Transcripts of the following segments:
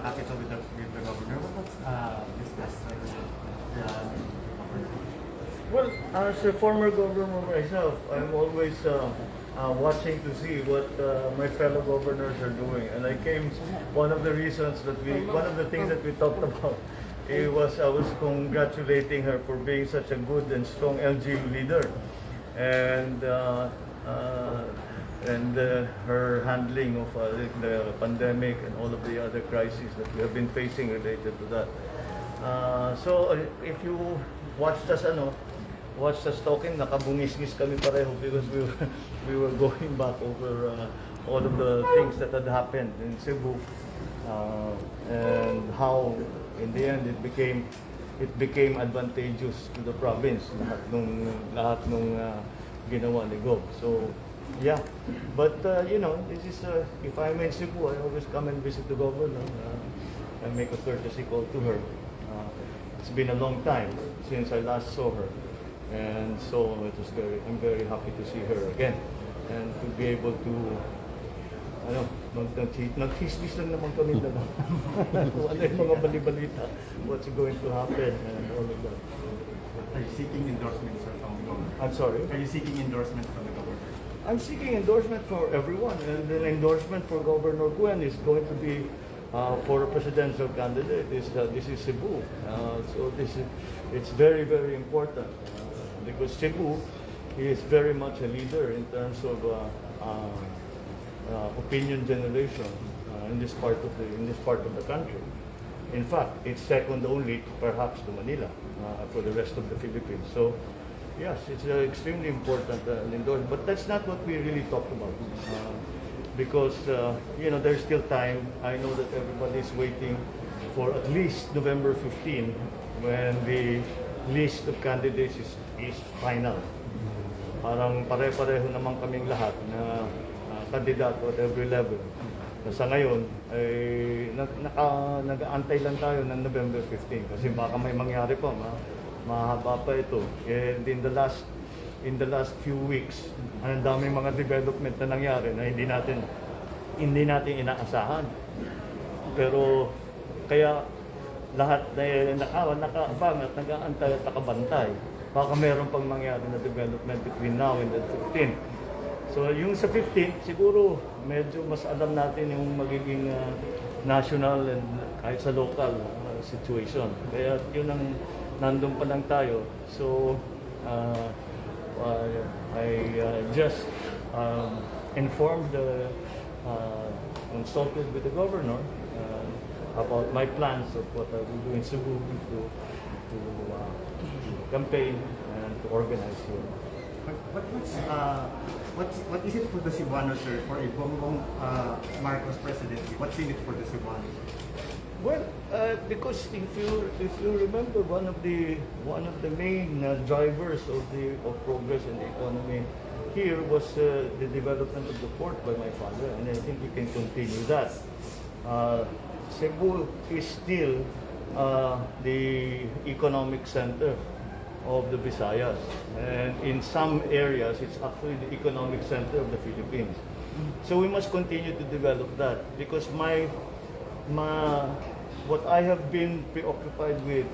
capital with the governor. What was discussed? Well, as a former governor myself, I'm always watching to see what my fellow governors are doing. And one of the things that we talked about, I was congratulating her for being such a good and strong LGU leader. And her handling of the pandemic and all of the other crises that we have been facing related to that. So if you watched us talking, nakabungis-ngis kami pareho because we were going back over all of the things that had happened in Cebu and how in the end it became advantageous to the province, lahat nung ginawa ni Gob. So yeah, but this is if I'm in Cebu, I always come and visit the governor. I make a courtesy call to her. It's been a long time since I last saw her, and so I'm very happy to see her again and to be able to nagchismis lang naman kami na lang. Kung ano yung mga bali-balita, what's going to happen and all of that. Are you seeking endorsement, sir, from the governor? I'm sorry? Are you seeking endorsement from the governor? I'm seeking endorsement for everyone, and the endorsement for Governor Gwen is going to be for a presidential candidate. This is Cebu, so it's very, very important because Cebu is very much a leader in terms of opinion generation in this part of the country. In fact, it's second only perhaps to Manila for the rest of the Philippines. So yes, it's extremely important endorsement, but that's not what we really talked about because there's still time. I know that everybody is waiting for at least November 15 when the list of candidates is final. Parang pare-pareho naman kaming lahat na kandidato at every level. Sa ngayon ay nag-aantay lang tayo ng November 15 kasi baka may mangyari pa, mahaba pa ito. And in the last few weeks, ang daming mga development na nangyari na hindi natin inaasahan. Pero kaya lahat na nakaabang at nag-aantay at nakabantay. Baka meron pang mangyari na development between now and the 15th. So yung sa 15th, siguro medyo mas alam natin yung magiging national and kahit sa local situation. Kaya yun ang nandun pa lang tayo. So I just informed consulted with the governor about my plans of what I will do in Cebu to campaign and to organize here. What is it for the Cebuanos, sir, for a Bongbong Marcos presidency? What's in it for the Cebuanos? Well, because if you remember, one of the main drivers of progress in the economy here was the development of the port by my father, and I think we can continue that. Cebu is still the economic center of the Visayas, and in some areas it's actually the economic center of the Philippines. So we must continue to develop that because what I have been preoccupied with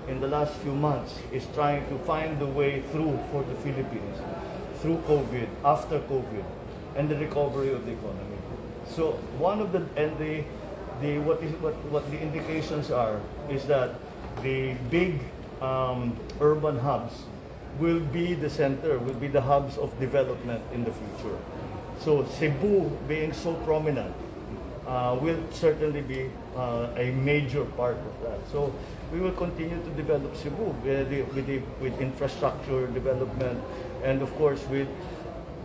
in the last few months is trying to find the way through for the Philippines through COVID, after COVID, and the recovery of the economy. So one of what the indications are is that the big urban hubs will be the center, will be the hubs of development in the future. So Cebu being so prominent will certainly be a major part of that. So we will continue to develop Cebu with infrastructure development, and of course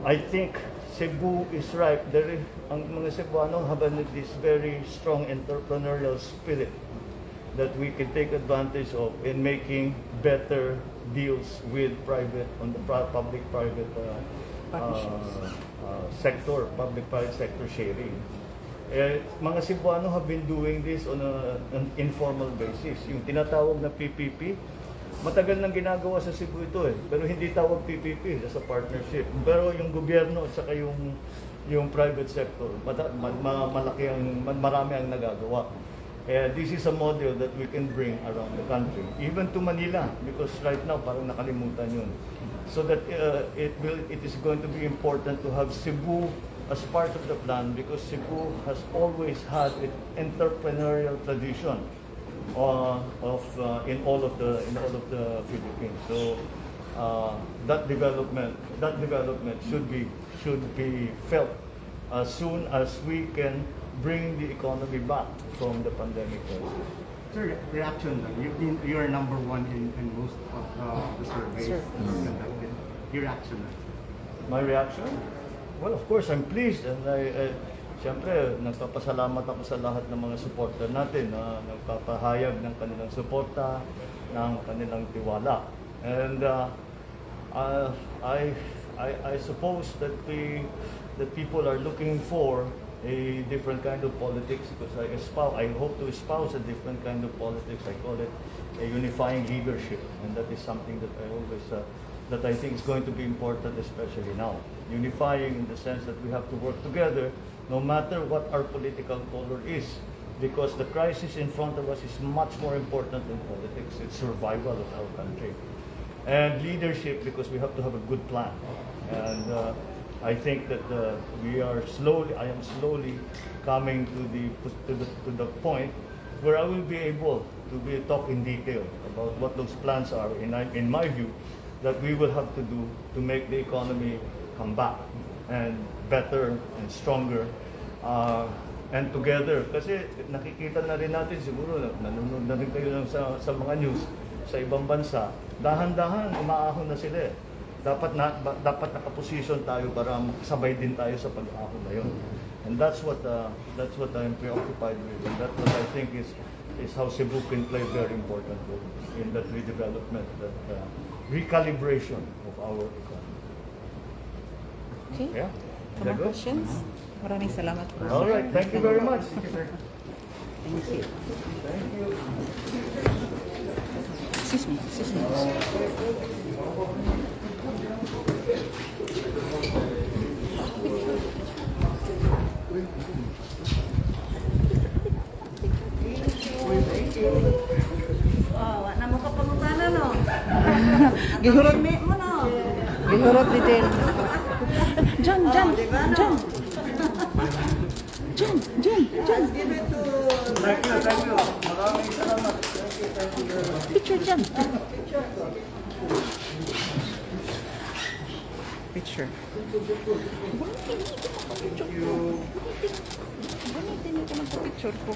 I think Cebu is ripe. Ang mga Cebuano have this very strong entrepreneurial spirit that we can take advantage of in making better deals with public-private sector, public-private sector sharing. Mga Cebuano have been doing this on an informal basis. Yung tinatawag na PPP, matagal nang ginagawa sa Cebu ito pero hindi tawag PPP, sa partnership. Pero yung gobyerno at saka yung yung private sector. Marami ang nagagawa. This is a model that we can bring around the country, even to Manila, because right now parang nakalimutan yun. So that it is going to be important to have Cebu as part of the plan, because Cebu has always had an entrepreneurial tradition in all of the Philippines. So that development should be felt as soon as we can bring the economy back from the pandemic crisis. Sir, reaction lang. You are number one in most of the surveys conducted. Your reaction lang. My reaction? Well, of course, I'm pleased, and siyempre, nagpapasalamat ako sa lahat ng mga supporter natin na nagpapahayag ng kanilang suporta, ng kanilang tiwala. And I suppose that people are looking for a different kind of politics, because I hope to espouse a different kind of politics. I call it a unifying leadership, and that is something that I think is going to be important, especially now. Unifying in the sense that we have to work together no matter what our political color is, because the crisis in front of us is much more important than politics. It's survival of our country. And leadership, because we have to have a good plan. And I think that I am slowly coming to the point where I will be able to talk in detail about what those plans are, in my view, that we will have to do to make the economy come back and better and stronger and together. Kasi nakikita na rin natin, siguro nanonood na rin kayo sa mga news sa ibang bansa, dahan-dahan umaahon na sila. Dapat nakaposisyon tayo para sabay din tayo sa pag-ahon na yun. And that's what I'm preoccupied with, and that's what I think is how Cebu can play very important role in that redevelopment, that recalibration of our economy. Okay. Yeah. More questions? Maraming salamat po. All right. Thank you very much. Thank you. Thank you. Excuse me. Oh, wala mo ka pangutana, no? Gihurot mo, no? Gihurot ni Del. John. Diba, no? John. Let's give it to... Thank you. Maraming salamat. Thank you very much. Picture, John. Picture. Gunitin ko lang sa picture ko.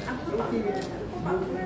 Ako pa.